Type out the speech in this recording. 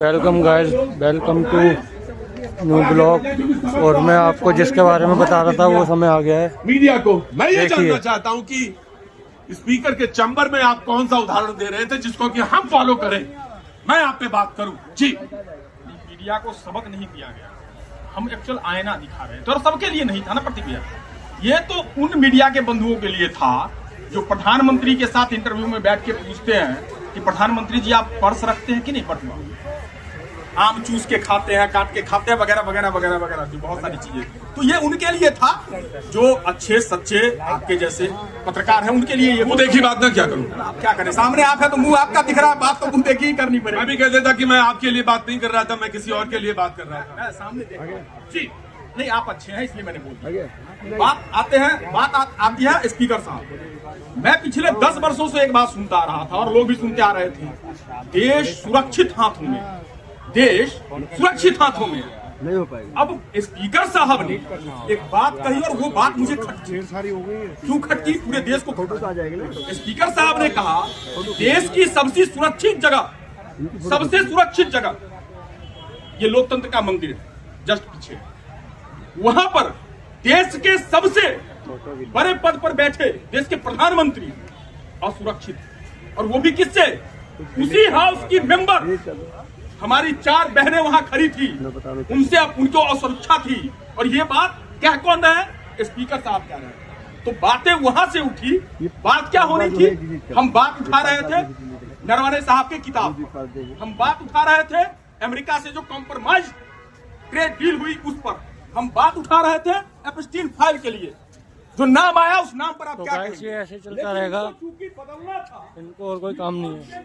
Welcome guys, welcome to new blog. और मैं आपको जिसके बारे में बता रहा था वो समय आ गया है मीडिया को। मैं ये देखिए। जानना चाहता हूं कि स्पीकर के चैम्बर में आप कौन सा उदाहरण दे रहे थे जिसको कि हम फॉलो करें। मैं आप पे बात करूं जी। मीडिया को सबक नहीं दिया गया, हम एक्चुअल आईना दिखा रहे थे और सबके लिए नहीं था ना प्रतिक्रिया। ये तो उन मीडिया के बंधुओं के लिए था जो प्रधानमंत्री के साथ इंटरव्यू में बैठ के पूछते हैं कि प्रधानमंत्री जी आप पर्स रखते हैं कि नहीं, पर्स आम चूस के खाते हैं, काट के खाते हैं, वगैरह वगैरह वगैरह वगैरह, जो बहुत सारी चीजें। तो ये उनके लिए था जो अच्छे सच्चे आपके जैसे पत्रकार हैं, उनके लिए ये। मुंह देखी बात ना क्या करूं, आप क्या करें, सामने आप है तो मुंह आपका दिख रहा है, बात तो मुंह देखी ही करनी पड़ेगी। मैं भी कह देता कि मैं आपके लिए बात नहीं कर रहा था, मैं किसी और के लिए बात कर रहा था। सामने जी नहीं, आप अच्छे हैं इसलिए मैंने बोल दिया। बात आते हैं, आती है स्पीकर साहब। मैं पिछले 10 वर्षों से एक बात सुनता आ रहा था और लोग भी सुनते आ रहे थे, देश सुरक्षित हाथों में, देश सुरक्षित हाथों में नहीं हो पाएगा। अब स्पीकर साहब ने एक बात कही और वो बात मुझे खटकी। क्यों खटकी? पूरे देश को खटकी। स्पीकर साहब ने कहा देश की सबसे सुरक्षित जगह, सबसे सुरक्षित जगह ये लोकतंत्र का मंदिर है, जस्ट पीछे। वहां पर देश के सबसे बड़े पद पर बैठे देश के प्रधानमंत्री असुरक्षित, और वो भी किससे? उसी हाउस की मेंबर। हमारी 4 बहनें वहां खड़ी थी, उनसे उनको असुरक्षा थी। और ये बात कह कौन रहे हैं? स्पीकर साहब कह रहे हैं। तो बातें वहां से उठी। बात क्या होनी थी? हम बात उठा रहे थे नरवणे साहब की किताब, हम बात उठा रहे थे अमेरिका से जो कॉम्प्रोमाइज ट्रेड डील हुई उस पर हम बात उठा रहे थे। एपस्टीन फाइल के लिए जो नाम आया उस नाम पर आप तो क्या गाइस ये ऐसे चलता रहेगा, बदलना था। इनको और कोई काम नहीं है।